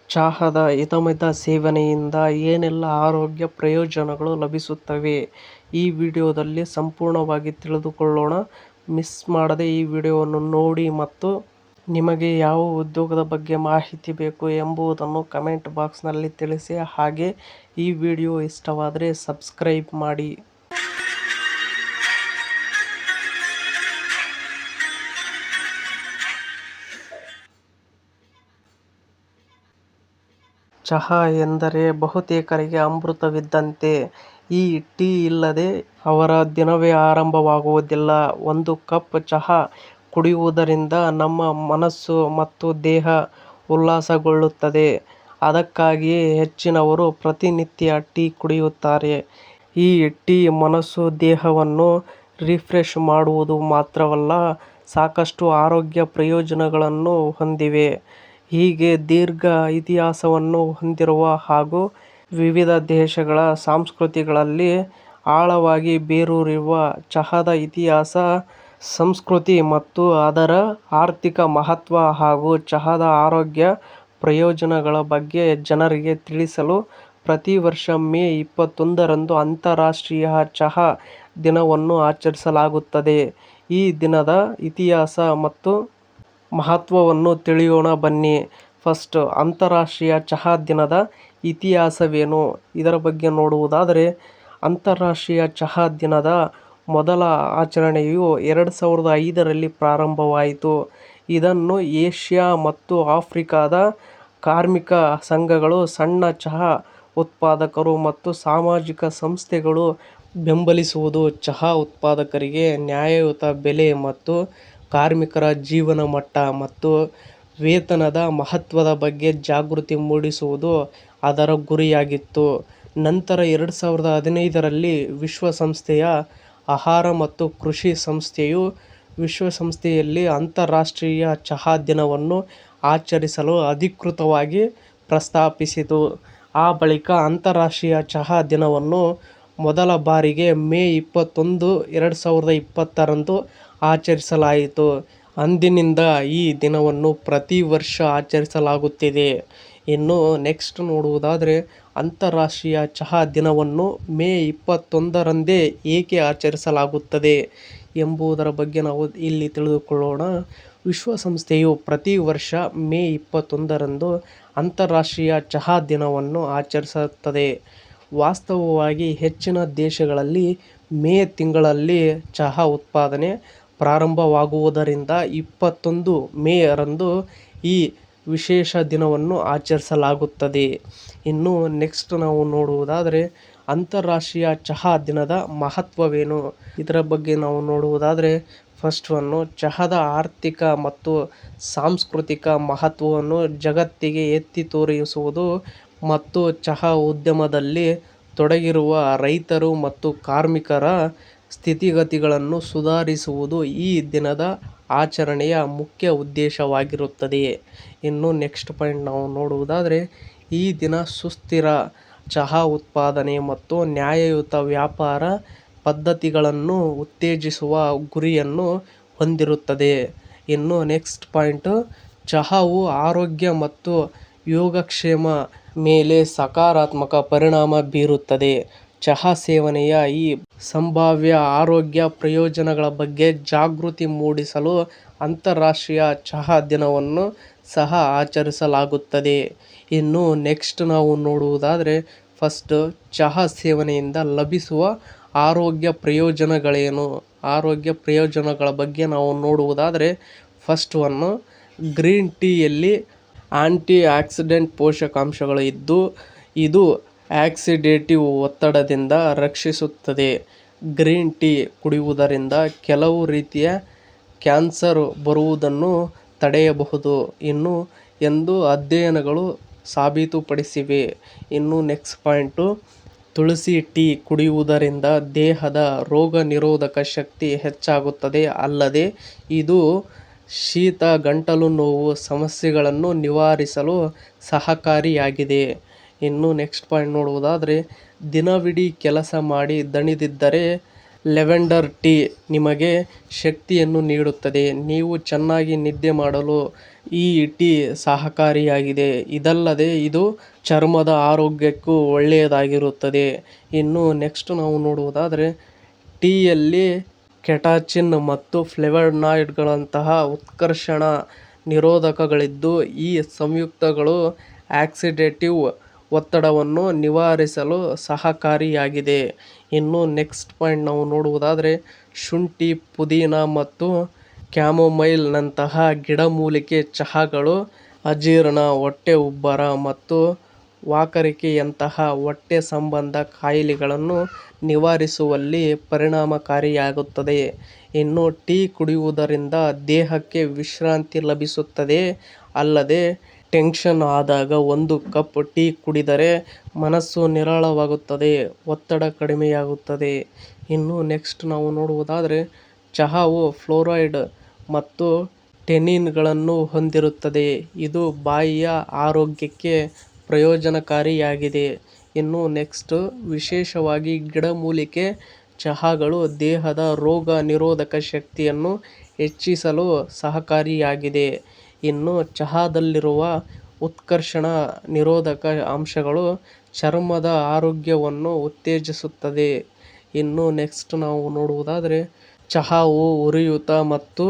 ಚಹಾದ ಹಿತಮಿತ ಸೇವನೆಯಿಂದ ಏನೆಲ್ಲ ಆರೋಗ್ಯ ಪ್ರಯೋಜನಗಳು ಲಭಿಸುತ್ತವೆ, ಈ ವಿಡಿಯೋದಲ್ಲಿ ಸಂಪೂರ್ಣವಾಗಿ ತಿಳಿದುಕೊಳ್ಳೋಣ. ಮಿಸ್ ಮಾಡದೆ ಈ ವಿಡಿಯೋವನ್ನು ನೋಡಿ ಮತ್ತು ನಿಮಗೆ ಯಾವ ಉದ್ಯೋಗದ ಬಗ್ಗೆ ಮಾಹಿತಿ ಬೇಕು ಎಂಬುದನ್ನು ಕಮೆಂಟ್ ಬಾಕ್ಸ್ನಲ್ಲಿ ತಿಳಿಸಿ. ಹಾಗೆ ಈ ವಿಡಿಯೋ ಇಷ್ಟವಾದರೆ ಸಬ್ಸ್ಕ್ರೈಬ್ ಮಾಡಿ. ಚಹಾ ಎಂದರೆ ಬಹುತೇಕರಿಗೆ ಅಮೃತವಿದ್ದಂತೆ. ಈ ಟೀ ಇಲ್ಲದೆ ಅವರ ದಿನವೇ ಆರಂಭವಾಗುವುದಿಲ್ಲ. ಒಂದು ಕಪ್ ಚಹಾ ಕುಡಿಯುವುದರಿಂದ ನಮ್ಮ ಮನಸ್ಸು ಮತ್ತು ದೇಹ ಉಲ್ಲಾಸಗೊಳ್ಳುತ್ತದೆ. ಅದಕ್ಕಾಗಿಯೇ ಹೆಚ್ಚಿನವರು ಪ್ರತಿನಿತ್ಯ ಟೀ ಕುಡಿಯುತ್ತಾರೆ. ಈ ಟೀ ಮನಸ್ಸು ದೇಹವನ್ನು ರಿಫ್ರೆಶ್ ಮಾಡುವುದು ಮಾತ್ರವಲ್ಲ, ಸಾಕಷ್ಟು ಆರೋಗ್ಯ ಪ್ರಯೋಜನಗಳನ್ನು ಹೊಂದಿವೆ. ಹೀಗೆ ದೀರ್ಘ ಇತಿಹಾಸವನ್ನು ಹೊಂದಿರುವ ಹಾಗೂ ವಿವಿಧ ದೇಶಗಳ ಸಂಸ್ಕೃತಿಗಳಲ್ಲಿ ಆಳವಾಗಿ ಬೇರೂರಿರುವ ಚಹಾದ ಇತಿಹಾಸ, ಸಂಸ್ಕೃತಿ ಮತ್ತು ಅದರ ಆರ್ಥಿಕ ಮಹತ್ವ ಹಾಗೂ ಚಹಾದ ಆರೋಗ್ಯ ಪ್ರಯೋಜನಗಳ ಬಗ್ಗೆ ಜನರಿಗೆ ತಿಳಿಸಲು ಪ್ರತಿ ವರ್ಷ ಮೇ 21ರಂದು ಅಂತಾರಾಷ್ಟ್ರೀಯ ಚಹಾ ದಿನವನ್ನು ಆಚರಿಸಲಾಗುತ್ತದೆ. ಈ ದಿನದ ಇತಿಹಾಸ ಮತ್ತು ಮಹತ್ವವನ್ನು ತಿಳಿಯೋಣ ಬನ್ನಿ. ಫಸ್ಟ್, ಅಂತಾರಾಷ್ಟ್ರೀಯ ಚಹಾ ದಿನದ ಇತಿಹಾಸವೇನು? ಇದರ ಬಗ್ಗೆ ನೋಡುವುದಾದರೆ, ಅಂತಾರಾಷ್ಟ್ರೀಯ ಚಹಾ ದಿನದ ಮೊದಲ ಆಚರಣೆಯು 2005ರಲ್ಲಿ ಪ್ರಾರಂಭವಾಯಿತು. ಇದನ್ನು ಏಷ್ಯಾ ಮತ್ತು ಆಫ್ರಿಕಾದ ಕಾರ್ಮಿಕ ಸಂಘಗಳು, ಸಣ್ಣ ಚಹಾ ಉತ್ಪಾದಕರು ಮತ್ತು ಸಾಮಾಜಿಕ ಸಂಸ್ಥೆಗಳು ಬೆಂಬಲಿಸುವುದು ಚಹಾ ಉತ್ಪಾದಕರಿಗೆ ನ್ಯಾಯಯುತ ಬೆಲೆ ಮತ್ತು ಕಾರ್ಮಿಕರ ಜೀವನ ಮಟ್ಟ ಮತ್ತು ವೇತನದ ಮಹತ್ವದ ಬಗ್ಗೆ ಜಾಗೃತಿ ಮೂಡಿಸುವುದು ಅದರ ಗುರಿಯಾಗಿತ್ತು. ನಂತರ 2015ರಲ್ಲಿ ವಿಶ್ವಸಂಸ್ಥೆಯ ಆಹಾರ ಮತ್ತು ಕೃಷಿ ಸಂಸ್ಥೆಯು ವಿಶ್ವಸಂಸ್ಥೆಯಲ್ಲಿ ಅಂತಾರಾಷ್ಟ್ರೀಯ ಚಹಾ ದಿನವನ್ನು ಆಚರಿಸಲು ಅಧಿಕೃತವಾಗಿ ಪ್ರಸ್ತಾಪಿಸಿತು. ಆ ಬಳಿಕ ಅಂತಾರಾಷ್ಟ್ರೀಯ ಚಹಾ ದಿನವನ್ನು ಮೊದಲ ಬಾರಿಗೆ ಮೇ 21, 2020ರಂದು ಆಚರಿಸಲಾಯಿತು. ಅಂದಿನಿಂದ ಈ ದಿನವನ್ನು ಪ್ರತಿ ವರ್ಷ ಆಚರಿಸಲಾಗುತ್ತಿದೆ. ಇನ್ನು ನೆಕ್ಸ್ಟ್ ನೋಡುವುದಾದರೆ, ಅಂತಾರಾಷ್ಟ್ರೀಯ ಚಹಾ ದಿನವನ್ನು ಮೇ 21ರಂದೇ ಏಕೆ ಆಚರಿಸಲಾಗುತ್ತದೆ ಎಂಬುದರ ಬಗ್ಗೆ ನಾವು ಇಲ್ಲಿ ತಿಳಿದುಕೊಳ್ಳೋಣ. ವಿಶ್ವಸಂಸ್ಥೆಯು ಪ್ರತಿ ವರ್ಷ ಮೇ 21ರಂದು ಅಂತಾರಾಷ್ಟ್ರೀಯ ಚಹಾ ದಿನವನ್ನು ಆಚರಿಸುತ್ತದೆ. ವಾಸ್ತವವಾಗಿ ಹೆಚ್ಚಿನ ದೇಶಗಳಲ್ಲಿ ಮೇ ತಿಂಗಳಲ್ಲಿ ಚಹಾ ಉತ್ಪಾದನೆ ಪ್ರಾರಂಭವಾಗುವುದರಿಂದ 21 ಮೇ ರಂದು ಈ ವಿಶೇಷ ದಿನವನ್ನು ಆಚರಿಸಲಾಗುತ್ತದೆ. ಇನ್ನು ನೆಕ್ಸ್ಟ್ ನಾವು ನೋಡುವುದಾದರೆ, ಅಂತಾರಾಷ್ಟ್ರೀಯ ಚಹಾ ದಿನದ ಮಹತ್ವವೇನು? ಇದರ ಬಗ್ಗೆ ನಾವು ನೋಡುವುದಾದರೆ, ಫಸ್ಟ್ ಒನ್ನು, ಚಹಾದ ಆರ್ಥಿಕ ಮತ್ತು ಸಾಂಸ್ಕೃತಿಕ ಮಹತ್ವವನ್ನು ಜಗತ್ತಿಗೆ ಎತ್ತಿ ತೋರಿಸುವುದು ಮತ್ತು ಚಹಾ ಉದ್ಯಮದಲ್ಲಿ ತೊಡಗಿರುವ ರೈತರು ಮತ್ತು ಕಾರ್ಮಿಕರ ಸ್ಥಿತಿಗತಿಗಳನ್ನು ಸುಧಾರಿಸುವುದು ಈ ದಿನದ ಆಚರಣೆಯ ಮುಖ್ಯ ಉದ್ದೇಶವಾಗಿರುತ್ತದೆ. ಇನ್ನು ನೆಕ್ಸ್ಟ್ ಪಾಯಿಂಟ್ ನಾವು ನೋಡುವುದಾದರೆ, ಈ ದಿನ ಸುಸ್ಥಿರ ಚಹಾ ಉತ್ಪಾದನೆ ಮತ್ತು ನ್ಯಾಯಯುತ ವ್ಯಾಪಾರ ಪದ್ಧತಿಗಳನ್ನು ಉತ್ತೇಜಿಸುವ ಗುರಿಯನ್ನು ಹೊಂದಿರುತ್ತದೆ. ಇನ್ನು ನೆಕ್ಸ್ಟ್ ಪಾಯಿಂಟ್, ಚಹಾವು ಆರೋಗ್ಯ ಮತ್ತು ಯೋಗಕ್ಷೇಮ ಮೇಲೆ ಸಕಾರಾತ್ಮಕ ಪರಿಣಾಮ ಬೀರುತ್ತದೆ. ಚಹಾ ಸೇವನೆಯ ಈ ಸಂಭಾವ್ಯ ಆರೋಗ್ಯ ಪ್ರಯೋಜನಗಳ ಬಗ್ಗೆ ಜಾಗೃತಿ ಮೂಡಿಸಲು ಅಂತಾರಾಷ್ಟ್ರೀಯ ಚಹಾ ದಿನವನ್ನು ಸಹ ಆಚರಿಸಲಾಗುತ್ತದೆ. ಇನ್ನು ನೆಕ್ಸ್ಟ್ ನಾವು ನೋಡುವುದಾದರೆ, ಫಸ್ಟ್, ಚಹಾ ಸೇವನೆಯಿಂದ ಲಭಿಸುವ ಆರೋಗ್ಯ ಪ್ರಯೋಜನಗಳೇನು? ಆರೋಗ್ಯ ಪ್ರಯೋಜನಗಳ ಬಗ್ಗೆ ನಾವು ನೋಡುವುದಾದರೆ, ಫಸ್ಟ್ ಒನ್ನು, ಗ್ರೀನ್ ಟೀಯಲ್ಲಿ ಆಂಟಿ ಆಕ್ಸಿಡೆಂಟ್ ಪೋಷಕಾಂಶಗಳು ಇದ್ದು, ಇದು ಆಕ್ಸಿಡೇಟಿವ್ ಒತ್ತಡದಿಂದ ರಕ್ಷಿಸುತ್ತದೆ. ಗ್ರೀನ್ ಟೀ ಕುಡಿಯುವುದರಿಂದ ಕೆಲವು ರೀತಿಯ ಕ್ಯಾನ್ಸರ್ ಬರುವುದನ್ನು ತಡೆಯಬಹುದು ಎಂದು ಅಧ್ಯಯನಗಳು ಸಾಬೀತುಪಡಿಸಿವೆ. ಇನ್ನು ನೆಕ್ಸ್ಟ್ ಪಾಯಿಂಟು, ತುಳಸಿ ಟೀ ಕುಡಿಯುವುದರಿಂದ ದೇಹದ ರೋಗ ನಿರೋಧಕ ಶಕ್ತಿ ಹೆಚ್ಚಾಗುತ್ತದೆ. ಅಲ್ಲದೆ ಇದು ಶೀತ, ಗಂಟಲು ನೋವು ಸಮಸ್ಯೆಗಳನ್ನು ನಿವಾರಿಸಲು ಸಹಕಾರಿಯಾಗಿದೆ. ಇನ್ನು ನೆಕ್ಸ್ಟ್ ಪಾಯಿಂಟ್ ನೋಡುವುದಾದರೆ, ದಿನವಿಡೀ ಕೆಲಸ ಮಾಡಿ ದಣಿದಿದ್ದರೆ ಲ್ಯಾವೆಂಡರ್ ಟೀ ನಿಮಗೆ ಶಕ್ತಿಯನ್ನು ನೀಡುತ್ತದೆ. ನೀವು ಚೆನ್ನಾಗಿ ನಿದ್ದೆ ಮಾಡಲು ಈ ಟೀ ಸಹಕಾರಿಯಾಗಿದೆ. ಇದಲ್ಲದೆ ಇದು ಚರ್ಮದ ಆರೋಗ್ಯಕ್ಕೂ ಒಳ್ಳೆಯದಾಗಿರುತ್ತದೆ. ಇನ್ನು ನೆಕ್ಸ್ಟ್ ನಾವು ನೋಡುವುದಾದರೆ ಟೀಯಲ್ಲಿ ಕೆಟಾಚಿನ್ ಮತ್ತು ಫ್ಲೇವನಾಯ್ಡ್ಗಳಂತಹ ಉತ್ಕರ್ಷಣ ನಿರೋಧಕಗಳಿದ್ದು ಈ ಸಂಯುಕ್ತಗಳು ಆಕ್ಸಿಡೇಟಿವ್ ಒತ್ತಡವನ್ನು ನಿವಾರಿಸಲು ಸಹಕಾರಿಯಾಗಿದೆ. ಇನ್ನು ನೆಕ್ಸ್ಟ್ ಪಾಯಿಂಟ್ ನಾವು ನೋಡುವುದಾದರೆ ಶುಂಠಿ, ಪುದೀನ ಮತ್ತು ಕ್ಯಾಮೊಮೈಲ್ ನಂತಹ ಗಿಡಮೂಲಿಕೆ ಚಹಾಗಳು ಅಜೀರ್ಣ, ಹೊಟ್ಟೆ ಉಬ್ಬರ ಮತ್ತು ವಾಕರಿಕೆಯಂತಹ ಹೊಟ್ಟೆ ಸಂಬಂಧ ಕಾಯಿಲೆಗಳನ್ನು ನಿವಾರಿಸುವಲ್ಲಿ ಪರಿಣಾಮಕಾರಿಯಾಗುತ್ತದೆ. ಇನ್ನು ಟೀ ಕುಡಿಯುವುದರಿಂದ ದೇಹಕ್ಕೆ ವಿಶ್ರಾಂತಿ ಲಭಿಸುತ್ತದೆ. ಅಲ್ಲದೆ ಟೆನ್ಷನ್ ಆದಾಗ 1 ಕಪ್ ಟೀ ಕುಡಿದರೆ ಮನಸ್ಸು ನಿರಾಳವಾಗುತ್ತದೆ, ಒತ್ತಡ ಕಡಿಮೆಯಾಗುತ್ತದೆ. ಇನ್ನು ನೆಕ್ಸ್ಟ್ ನಾವು ನೋಡುವುದಾದರೆ ಚಹಾವು ಫ್ಲೋರೈಡ್ ಮತ್ತು ಟೆನ್ನಿನ್ಗಳನ್ನು ಹೊಂದಿರುತ್ತದೆ. ಇದು ಬಾಯಿಯ ಆರೋಗ್ಯಕ್ಕೆ ಪ್ರಯೋಜನಕಾರಿಯಾಗಿದೆ. ಇನ್ನು ನೆಕ್ಸ್ಟ್ ವಿಶೇಷವಾಗಿ ಗಿಡಮೂಲಿಕೆ ಚಹಾಗಳು ದೇಹದ ರೋಗ ನಿರೋಧಕ ಶಕ್ತಿಯನ್ನು ಹೆಚ್ಚಿಸಲು ಸಹಕಾರಿಯಾಗಿದೆ. ಇನ್ನು ಚಹಾದಲ್ಲಿರುವ ಉತ್ಕರ್ಷಣ ನಿರೋಧಕ ಅಂಶಗಳು ಚರ್ಮದ ಆರೋಗ್ಯವನ್ನು ಉತ್ತೇಜಿಸುತ್ತದೆ. ಇನ್ನು ನೆಕ್ಸ್ಟ್ ನಾವು ನೋಡುವುದಾದರೆ ಚಹಾವು ಉರಿಯೂತ ಮತ್ತು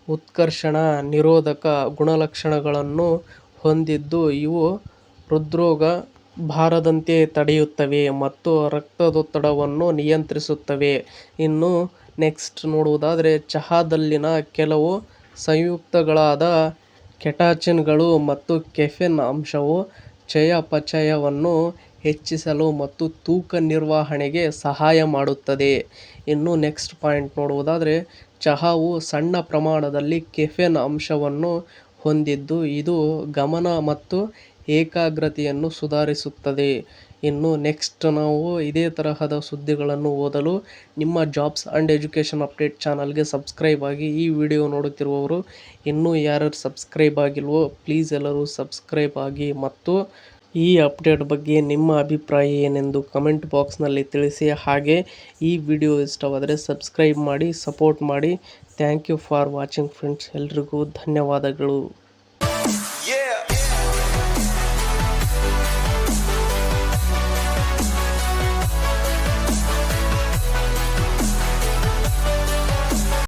ಉತ್ಕರ್ಷಣ ನಿರೋಧಕ ಗುಣಲಕ್ಷಣಗಳನ್ನು ಹೊಂದಿದ್ದು ಇವು ಹೃದ್ರೋಗ ಬಾರದಂತೆ ತಡೆಯುತ್ತವೆ ಮತ್ತು ರಕ್ತದೊತ್ತಡವನ್ನು ನಿಯಂತ್ರಿಸುತ್ತವೆ. ಇನ್ನು ನೆಕ್ಸ್ಟ್ ನೋಡುವುದಾದರೆ ಚಹಾದಲ್ಲಿನ ಕೆಲವು ಸಂಯುಕ್ತಗಳಾದ ಕೆಟಾಚಿನ್ಗಳು ಮತ್ತು ಕೆಫೆನ್ ಅಂಶವು ಚಯಾಪಚಯವನ್ನು ಹೆಚ್ಚಿಸಲು ಮತ್ತು ತೂಕ ನಿರ್ವಹಣೆಗೆ ಸಹಾಯ ಮಾಡುತ್ತದೆ. ಇನ್ನು ನೆಕ್ಸ್ಟ್ ಪಾಯಿಂಟ್ ನೋಡುವುದಾದರೆ ಚಹಾವು ಸಣ್ಣ ಪ್ರಮಾಣದಲ್ಲಿ ಕೆಫೆನ್ ಅಂಶವನ್ನು ಹೊಂದಿದ್ದು ಇದು ಗಮನ ಮತ್ತು ಏಕಾಗ್ರತೆಯನ್ನು ಸುಧಾರಿಸುತ್ತದೆ. ಇನ್ನು ನೆಕ್ಸ್ಟ್ ನಾವು ಇದೇ ತರಹದ ಸುದ್ದಿಗಳನ್ನು ಓದಲು ನಿಮ್ಮ ಜಾಬ್ಸ್ ಆ್ಯಂಡ್ ಎಜುಕೇಷನ್ ಅಪ್ಡೇಟ್ ಚಾನಲ್ಗೆ ಸಬ್ಸ್ಕ್ರೈಬ್ ಆಗಿ. ಈ ವಿಡಿಯೋ ನೋಡುತ್ತಿರುವವರು ಇನ್ನೂ ಯಾರ್ಯಾರು ಸಬ್ಸ್ಕ್ರೈಬ್ ಆಗಿಲ್ವೋ ಪ್ಲೀಸ್ ಎಲ್ಲರೂ ಸಬ್ಸ್ಕ್ರೈಬ್ ಆಗಿ ಮತ್ತು ಈ ಅಪ್ಡೇಟ್ ಬಗ್ಗೆ ನಿಮ್ಮ ಅಭಿಪ್ರಾಯ ಏನೆಂದು ಕಮೆಂಟ್ ಬಾಕ್ಸ್ನಲ್ಲಿ ತಿಳಿಸಿ. ಹಾಗೆ ಈ ವಿಡಿಯೋ ಇಷ್ಟವಾದರೆ ಸಬ್ಸ್ಕ್ರೈಬ್ ಮಾಡಿ, ಸಪೋರ್ಟ್ ಮಾಡಿ. Thank you for watching friends. ಎಲ್ರಿಗೂ ಧನ್ಯವಾದಗಳು.